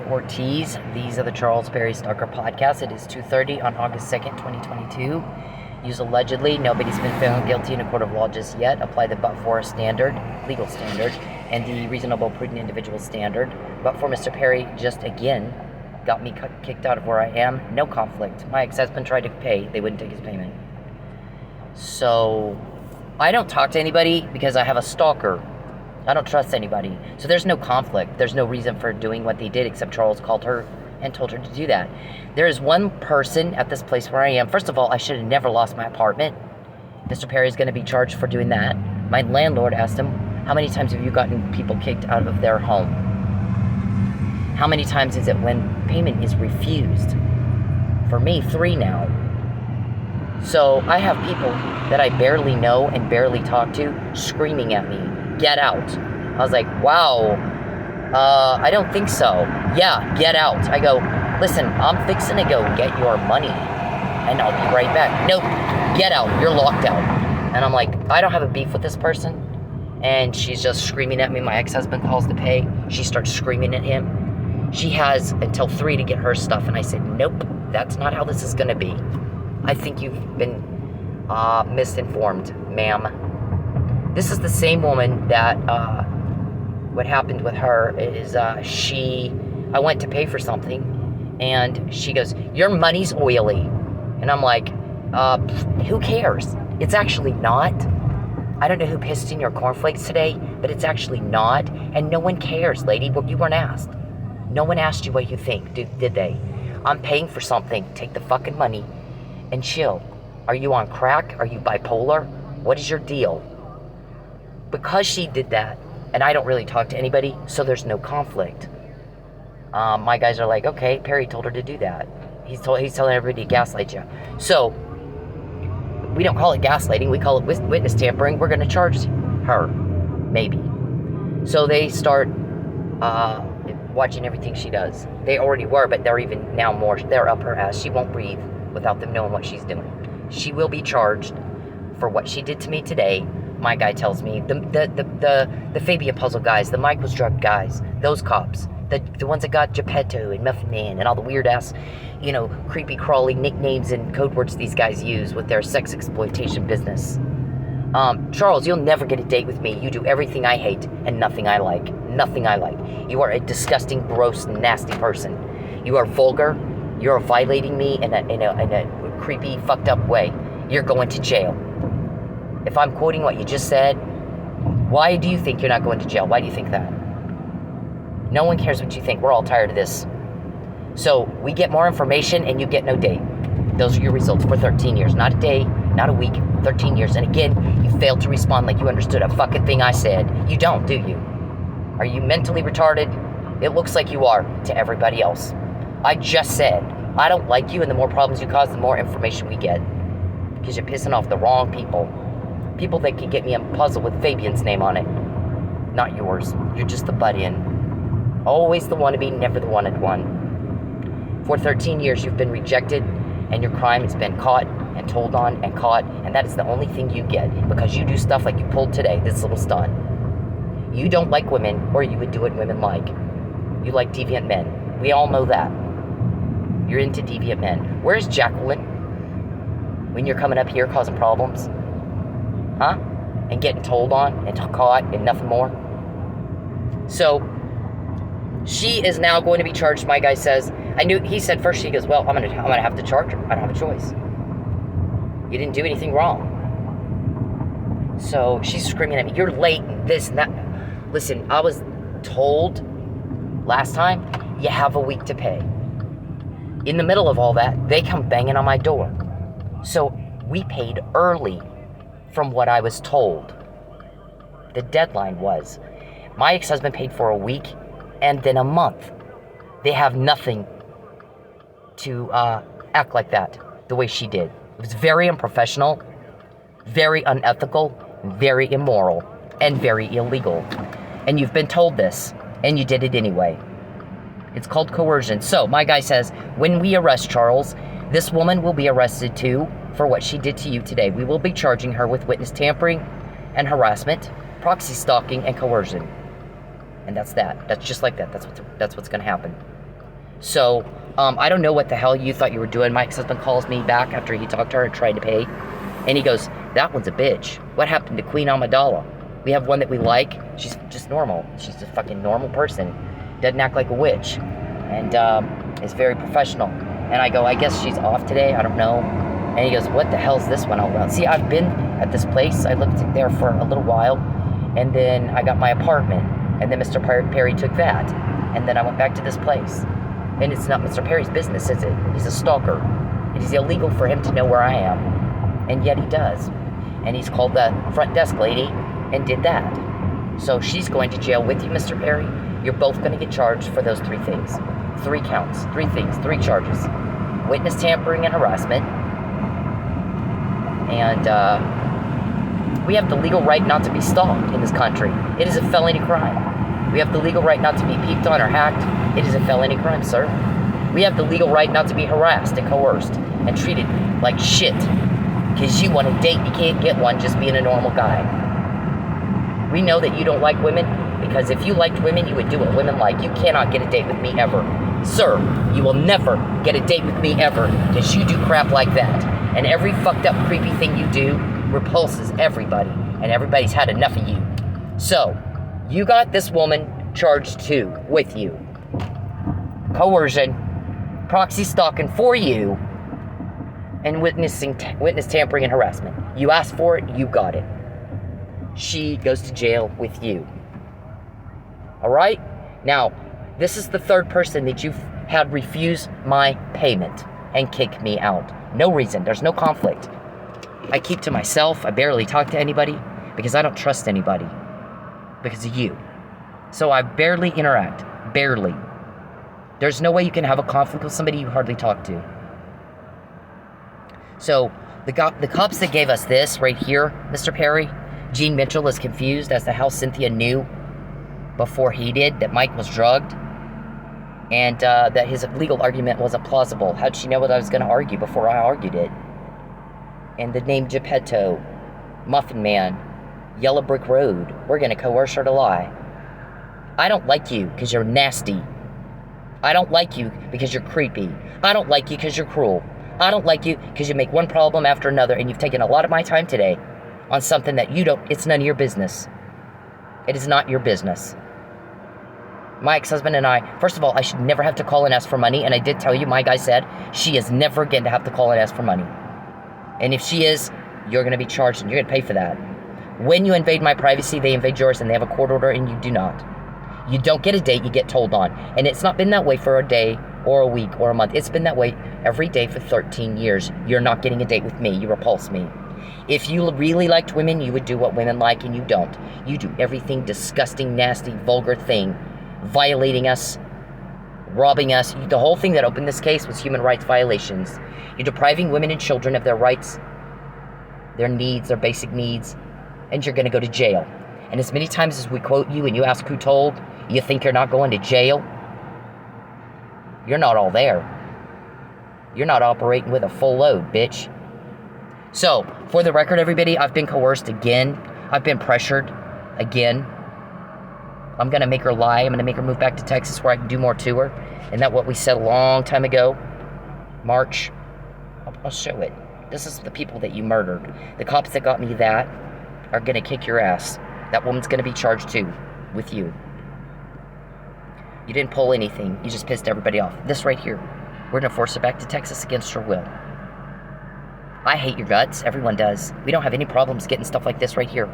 Cynthia Ortiz. These are the Charles Perry Stalker podcast. It is 2:30 on August 2nd, 2022. Use allegedly. Nobody's been found guilty in a court of law just yet. Apply the but-for standard, legal standard, and the reasonable, prudent individual standard. But for Mr. Perry, just again, got me kicked out of where I am. No conflict. My ex-husband tried to pay. They wouldn't take his payment. So, I don't talk to anybody because I have a stalker. I don't trust anybody. So there's no conflict. There's no reason for doing what they did except Charles called her and told her to do that. There is one person at this place where I am. First of all, I should have never lost my apartment. Mr. Perry is going to be charged for doing that. My landlord asked him, how many times have you gotten people kicked out of their home? How many times is it when payment is refused? For me, 3 now. So I have people that I barely know and barely talk to screaming at me, get out. I was like, wow, I don't think so. Yeah, get out. I go, listen, I'm fixing to go get your money and I'll be right back. Nope, get out, you're locked out. And I'm like, I don't have a beef with this person. And she's just screaming at me. My ex-husband calls to pay. She starts screaming at him. She has until 3 to get her stuff. And I said, nope, that's not how this is gonna be. I think you've been misinformed, ma'am. This is the same woman that, what happened with her is I went to pay for something and she goes, your money's oily. And I'm like, who cares? It's actually not. I don't know who pissed in your cornflakes today, but it's actually not. And no one cares, lady. Well, you weren't asked. No one asked you what you think, did they? I'm paying for something. Take the fucking money and chill. Are you on crack? Are you bipolar? What is your deal? Because she did that, and I don't really talk to anybody, so there's no conflict. My guys are like, okay, Perry told her to do that. He's telling everybody to gaslight you. So, we don't call it gaslighting, we call it witness tampering. We're gonna charge her, maybe. So they start watching everything she does. They already were, but they're even now more, they're up her ass. She won't breathe without them knowing what she's doing. She will be charged for what she did to me today. My guy tells me, the Fabian Puzzle guys, the Mike was drug guys, those cops, the ones that got Geppetto and Muffin Man and all the weird ass, creepy crawly nicknames and code words these guys use with their sex exploitation business. Charles, you'll never get a date with me. You do everything I hate and nothing I like. Nothing I like. You are a disgusting, gross, nasty person. You are vulgar. You're violating me in a creepy, fucked up way. You're going to jail. If I'm quoting what you just said, why do you think you're not going to jail? Why do you think that? No one cares what you think. We're all tired of this. So we get more information and you get no date. Those are your results for 13 years. Not a day, not a week, 13 years. And again, you failed to respond like you understood a fucking thing I said. You don't, do you? Are you mentally retarded? It looks like you are to everybody else. I just said, I don't like you, and the more problems you cause, the more information we get. Because you're pissing off the wrong people. People that can get me a puzzle with Fabian's name on it. Not yours. You're just the butt-in. Always the wannabe, never the wanted one. For 13 years, you've been rejected, and your crime has been caught and told on and caught, and that is the only thing you get, because you do stuff like you pulled today, this little stunt. You don't like women, or you would do what women like. You like deviant men. We all know that. You're into deviant men. Where's Jacqueline? When you're coming up here causing problems? Huh? And getting told on and caught and nothing more? So, she is now going to be charged, my guy says. He said first, he goes, well, I'm gonna have to charge her. I don't have a choice. You didn't do anything wrong. So, she's screaming at me, you're late, and this and that. Listen, I was told last time, you have a week to pay. In the middle of all that, they come banging on my door. So we paid early from what I was told. The deadline was. My ex-husband paid for a week and then a month. They have nothing to act like that, the way she did. It was very unprofessional, very unethical, very immoral, and very illegal. And you've been told this, and you did it anyway. It's called coercion. So, my guy says, when we arrest Charles, this woman will be arrested too for what she did to you today. We will be charging her with witness tampering and harassment, proxy stalking, and coercion. And that's that. That's just like that. That's what's going to happen. So, I don't know what the hell you thought you were doing. My ex-husband calls me back after he talked to her and tried to pay. And he goes, that one's a bitch. What happened to Queen Amidala? We have one that we like. She's just normal. She's a fucking normal person. Doesn't act like a witch. And is very professional. And I go, I guess she's off today. I don't know. And he goes, what the hell's this one all about? See, I've been at this place. I lived there for a little while. And then I got my apartment. And then Mr. Perry took that. And then I went back to this place. And it's not Mr. Perry's business, is it? He's a stalker. It is illegal for him to know where I am. And yet he does. And he's called the front desk lady and did that. So she's going to jail with you, Mr. Perry. You're both going to get charged for those 3 things. 3 counts, 3 things, 3 charges. Witness tampering and harassment. And we have the legal right not to be stalked in this country. It is a felony crime. We have the legal right not to be peeped on or hacked. It is a felony crime, sir. We have the legal right not to be harassed and coerced and treated like shit. Because you want a date, you can't get one just being a normal guy. We know that you don't like women, because if you liked women, you would do what women like. You cannot get a date with me ever. Sir, you will never get a date with me ever, because you do crap like that. And every fucked up, creepy thing you do repulses everybody, and everybody's had enough of you. So, you got this woman charged too, with you. Coercion, proxy stalking for you, and witness tampering and harassment. You asked for it, you got it. She goes to jail with you. Alright? Now, this is the 3rd person that you've had refuse my payment and kick me out. No reason. There's no conflict. I keep to myself. I barely talk to anybody because I don't trust anybody because of you. So I barely interact. Barely. There's no way you can have a conflict with somebody you hardly talk to. So, the cops that gave us this right here, Mr. Perry, Gene Mitchell is confused as to how Cynthia knew before he did that Mike was drugged, and that his legal argument wasn't plausible. How'd she know what I was going to argue before I argued it? And the name Geppetto, Muffin Man, Yellow Brick Road, we're going to coerce her to lie. I don't like you because you're nasty. I don't like you because you're creepy. I don't like you because you're cruel. I don't like you because you make one problem after another, and you've taken a lot of my time today on something that it's none of your business. It is not your business. My ex-husband and I, first of all, I should never have to call and ask for money, and I did tell you, my guy said, she is never going to have to call and ask for money. And if she is, you're going to be charged, and you're going to pay for that. When you invade my privacy, they invade yours, and they have a court order, and you do not. You don't get a date, you get told on. And it's not been that way for a day, or a week, or a month. It's been that way every day for 13 years. You're not getting a date with me. You repulse me. If you really liked women, you would do what women like, and you don't. You do everything disgusting, nasty, vulgar thing, violating us, robbing us. The whole thing that opened this case was human rights violations. You're depriving women and children of their rights, their needs, their basic needs, and you're going to go to jail. And as many times as we quote you and you ask who told, you think you're not going to jail? You're not all there. You're not operating with a full load, bitch. So, for the record, everybody, I've been coerced again. I've been pressured again. I'm going to make her lie. I'm going to make her move back to Texas where I can do more to her. Isn't that what we said a long time ago? March. I'll show it. This is the people that you murdered. The cops that got me that are going to kick your ass. That woman's going to be charged too, with you. You didn't pull anything. You just pissed everybody off. This right here. We're going to force her back to Texas against her will. I hate your guts. Everyone does. We don't have any problems getting stuff like this right here.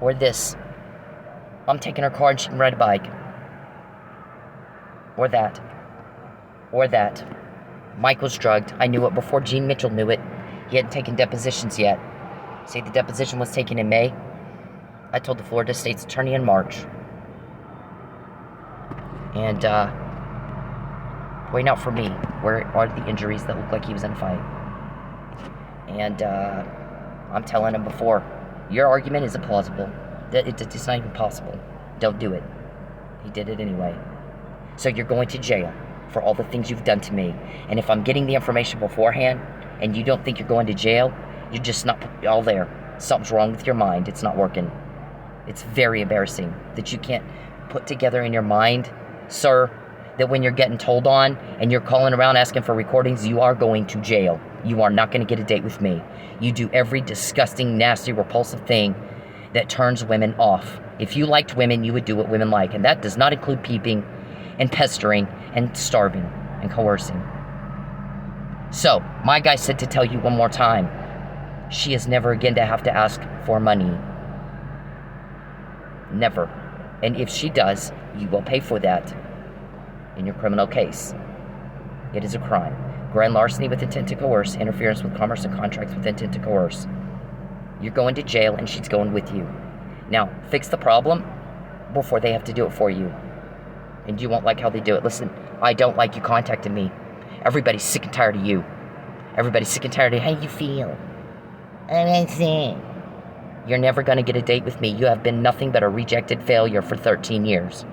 Or this. I'm taking her car and she can ride a bike. Or that. Or that. Mike was drugged. I knew it before Gene Mitchell knew it. He hadn't taken depositions yet. Say the deposition was taken in May. I told the Florida State's attorney in March. And, waiting out for me. Where are the injuries that look like he was in a fight? And, I'm telling him before, your argument isn't plausible. It's not even possible. Don't do it. He did it anyway. So you're going to jail for all the things you've done to me. And if I'm getting the information beforehand, and you don't think you're going to jail, you're just not all there. Something's wrong with your mind. It's not working. It's very embarrassing that you can't put together in your mind, sir, that when you're getting told on and you're calling around asking for recordings, you are going to jail. You are not going to get a date with me. You do every disgusting, nasty, repulsive thing that turns women off. If you liked women, you would do what women like, and that does not include peeping and pestering and starving and coercing. So, my guy said to tell you one more time, she is never again to have to ask for money. Never. And if she does, you will pay for that in your criminal case. It is a crime. Grand larceny with intent to coerce, interference with commerce and contracts with intent to coerce. You're going to jail and she's going with you. Now, fix the problem before they have to do it for you. And you won't like how they do it. Listen, I don't like you contacting me. Everybody's sick and tired of you. Everybody's sick and tired of how you feel. You're never going to get a date with me. You have been nothing but a rejected failure for 13 years.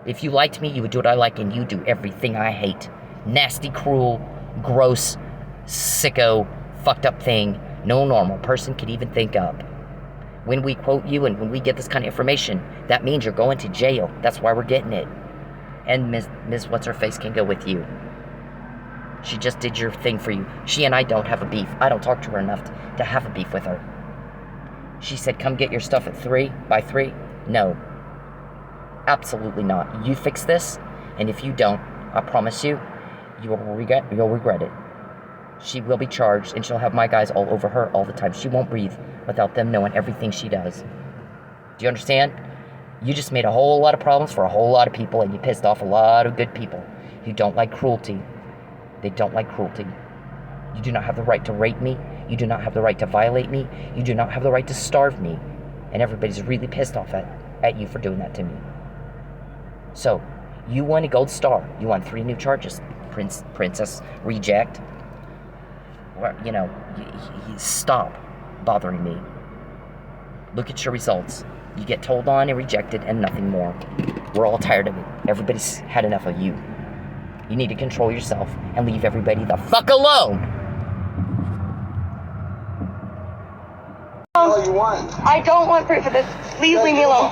If you liked me, you would do what I like, and you do everything I hate. Nasty, cruel, gross, sicko, fucked up thing no normal person could even think of. When we quote you and when we get this kind of information, that means you're going to jail. That's why we're getting it. And Ms. What's-Her-Face can go with you. She just did your thing for you. She and I don't have a beef. I don't talk to her enough to have a beef with her. She said, come get your stuff at 3 by 3. No. Absolutely not. You fix this, and if you don't, I promise you, you'll regret it. She will be charged, and she'll have my guys all over her all the time. She won't breathe without them knowing everything she does. Do you understand? You just made a whole lot of problems for a whole lot of people, and you pissed off a lot of good people who don't like cruelty. They don't like cruelty. You do not have the right to rape me. You do not have the right to violate me. You do not have the right to starve me. And everybody's really pissed off at you for doing that to me. So, you won a gold star. You won 3 new charges. Princess reject. You know, stop bothering me. Look at your results. You get told on and rejected and nothing more. We're all tired of it. Everybody's had enough of you. You need to control yourself and leave everybody the fuck alone. All you want. I don't want proof of this. Please leave me alone.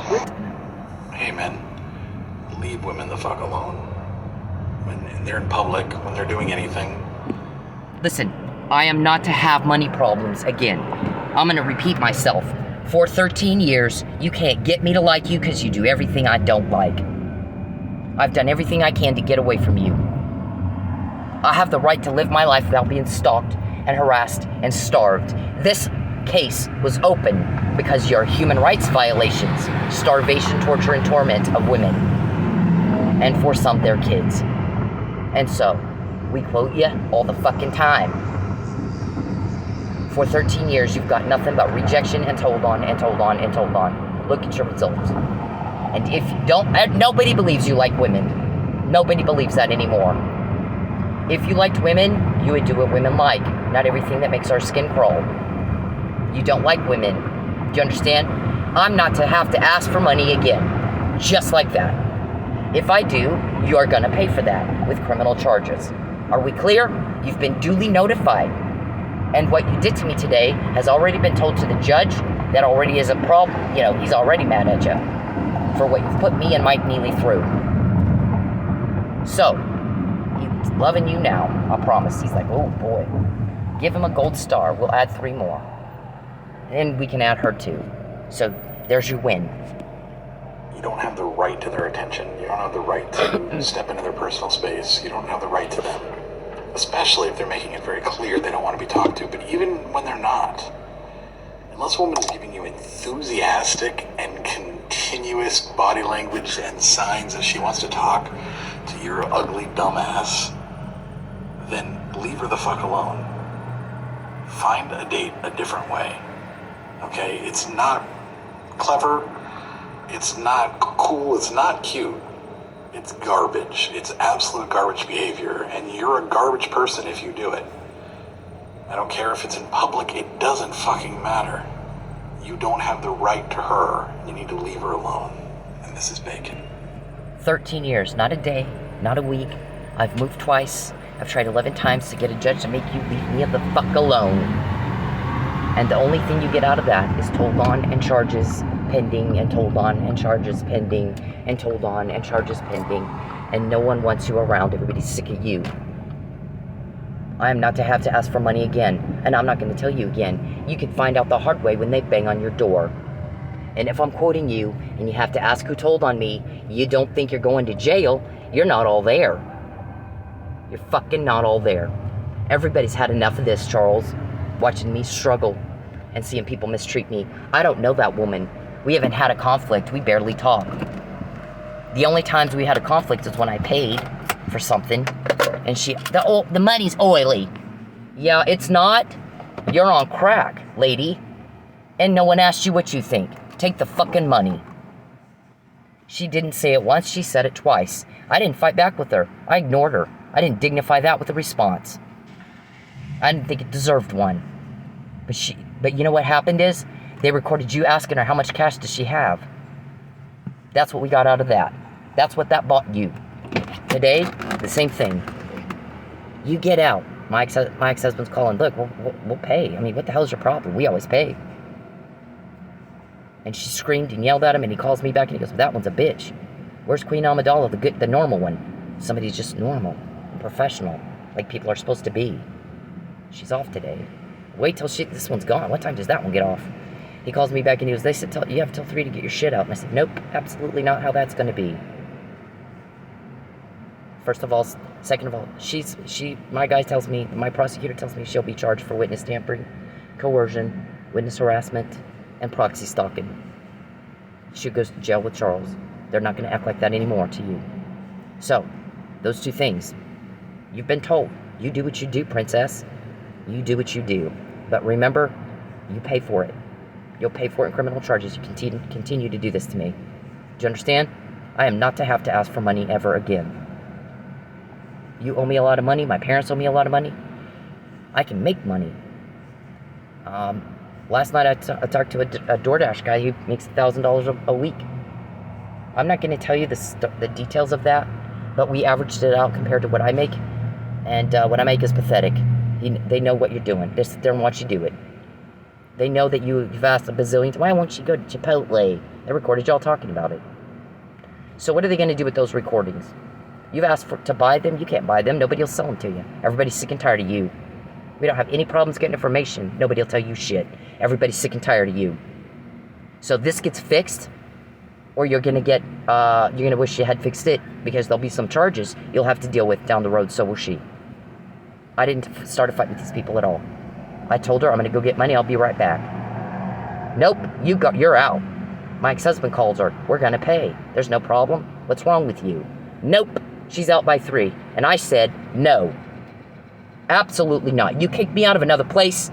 Hey, men. Leave women the fuck alone. When they're in public, when they're doing anything. Listen, I am not to have money problems again. I'm gonna repeat myself. For 13 years, you can't get me to like you because you do everything I don't like. I've done everything I can to get away from you. I have the right to live my life without being stalked and harassed and starved. This case was open because your human rights violations, starvation, torture, and torment of women, and for some, their kids. And so, we quote you all the fucking time. For 13 years, you've got nothing but rejection and told on and told on and told on. Look at your results. And if you don't, nobody believes you like women. Nobody believes that anymore. If you liked women, you would do what women like, not everything that makes our skin crawl. You don't like women. Do you understand? I'm not to have to ask for money again. Just like that. If I do, you are gonna pay for that with criminal charges. Are we clear? You've been duly notified. And what you did to me today has already been told to the judge. That already is a problem. You know, he's already mad at you for what you've put me and Mike Neely through. So, he's loving you now, I promise. He's like, oh boy. Give him a gold star. We'll add 3 more. And we can add her too. So, there's your win. You don't have the right to their attention. You don't have the right to step into their personal space. You don't have the right to them. Especially if they're making it very clear they don't want to be talked to. But even when they're not, unless a woman is giving you enthusiastic and continuous body language and signs that she wants to talk to your ugly dumbass, then leave her the fuck alone. Find a date a different way. Okay? It's not clever. It's not cool. It's not cute. It's garbage. It's absolute garbage behavior, and you're a garbage person if you do it. I don't care if it's in public. It doesn't fucking matter. You don't have the right to her. You need to leave her alone. And this is bacon. 13 years, not a day, not a week. I've moved twice. I've tried 11 times to get a judge to make you leave me the fuck alone. And the only thing you get out of that is told on and charges pending and told on and charges pending and told on and charges pending. and no one wants you around. Everybody's sick of you. I am not to have to ask for money again, and I'm not going to tell you again. You can find out the hard way when they bang on your door. And if I'm quoting you, and you have to ask who told on me, you don't think you're going to jail, you're not all there. You're fucking not all there. Everybody's had enough of this, Charles. Watching me struggle and seeing people mistreat me. I don't know that woman. We haven't had a conflict. We barely talk. The only times we had a conflict is when I paid for something, and the money's oily. Yeah, it's not. You're on crack, lady. And no one asked you what you think. Take the fucking money. She didn't say it once, she said it twice. I didn't fight back with her. I ignored her. I didn't dignify that with a response. I didn't think it deserved one. But you know what happened is, they recorded you asking her how much cash does she have. That's what we got out of that. That's what that bought you. Today, the same thing. You get out. My ex-husband's calling, look, we'll pay. I mean, what the hell is your problem? We always pay. And she screamed and yelled at him, and he calls me back and he goes, that one's a bitch. Where's Queen Amidala, the normal one? Somebody's just normal and professional, like people are supposed to be. She's off today. Wait till this one's gone. What time does that one get off? He calls me back and he goes, they said you have till 3 to get your shit out. And I said, nope, absolutely not how that's going to be. First of all, second of all, my prosecutor tells me she'll be charged for witness tampering, coercion, witness harassment, and proxy stalking. She goes to jail with Charles. They're not going to act like that anymore to you. So, those two things. You've been told. You do what you do, princess. You do what you do. But remember, you pay for it. You'll pay for it in criminal charges. You continue to do this to me. Do you understand? I am not to have to ask for money ever again. You owe me a lot of money. My parents owe me a lot of money. I can make money. Last night I talked to a DoorDash guy who makes $1,000 a week. I'm not going to tell you the details of that, but we averaged it out compared to what I make, and what I make is pathetic. They know what you're doing. They sit there and watch you do it. They know that you've asked a bazillion times, why won't you go to Chipotle? They recorded y'all talking about it. So what are they going to do with those recordings? You've asked to buy them. You can't buy them. Nobody will sell them to you. Everybody's sick and tired of you. We don't have any problems getting information. Nobody will tell you shit. Everybody's sick and tired of you. So this gets fixed, or you're gonna wish you had fixed it, because there'll be some charges you'll have to deal with down the road. So will she. I didn't start a fight with these people at all. I told her I'm gonna go get money. I'll be right back. Nope, you're out. My ex-husband calls her. We're gonna pay. There's no problem. What's wrong with you? Nope, she's out by 3. And I said no. Absolutely not. You kicked me out of another place.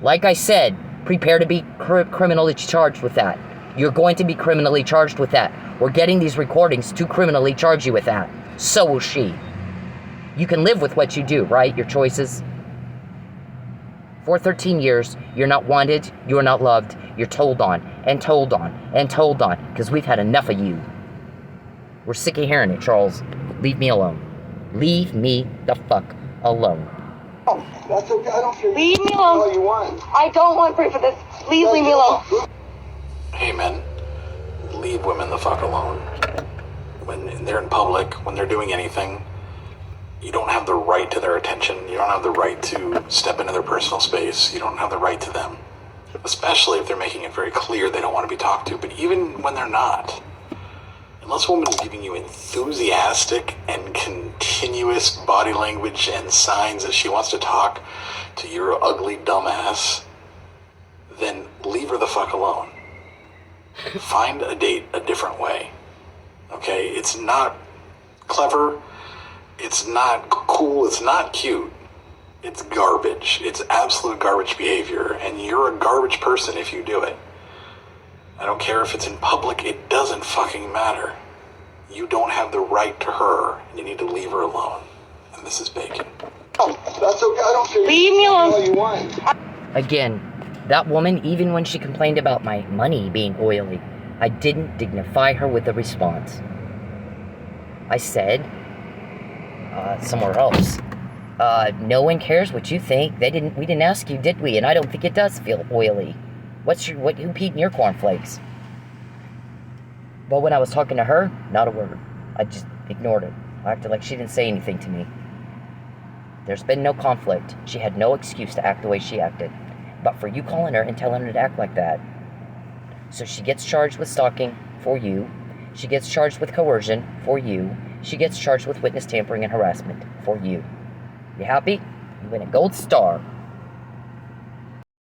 Like I said, prepare to be criminally charged with that. You're going to be criminally charged with that. We're getting these recordings to criminally charge you with that. So will she. You can live with what you do, right? Your choices. For 13 years, you're not wanted, you're not loved, you're told on, and told on, and told on, because we've had enough of you. We're sick of hearing it, Charles. Leave me alone. Leave me the fuck alone. Oh, that's okay. I don't care. Leave me alone. All you want. I don't want proof of this. Please leave me alone. Hey men, leave women the fuck alone. When they're in public, when they're doing anything, you don't have the right to their attention. You don't have the right to step into their personal space. You don't have the right to them. Especially if they're making it very clear they don't want to be talked to. But even when they're not, unless a woman is giving you enthusiastic and continuous body language and signs that she wants to talk to your ugly dumbass, then leave her the fuck alone. Find a date a different way. Okay? It's not clever. It's not cool. It's not cute. It's garbage. It's absolute garbage behavior. And you're a garbage person if you do it. I don't care if it's in public. It doesn't fucking matter. You don't have the right to her. And you need to leave her alone. And this is Bacon. Oh, that's okay. I don't care. Leave me alone. All you want. Again, that woman, even when she complained about my money being oily, I didn't dignify her with a response. I said, somewhere else, no one cares what you think. We didn't ask you, did we? And I don't think it does feel oily. Who peed in your cornflakes? But when I was talking to her, not a word. I just ignored it. I acted like she didn't say anything to me. There's been no conflict. She had no excuse to act the way she acted. But for you calling her and telling her to act like that. So she gets charged with stalking for you. She gets charged with coercion for you. She gets charged with witness tampering and harassment for you. You happy? You win a gold star.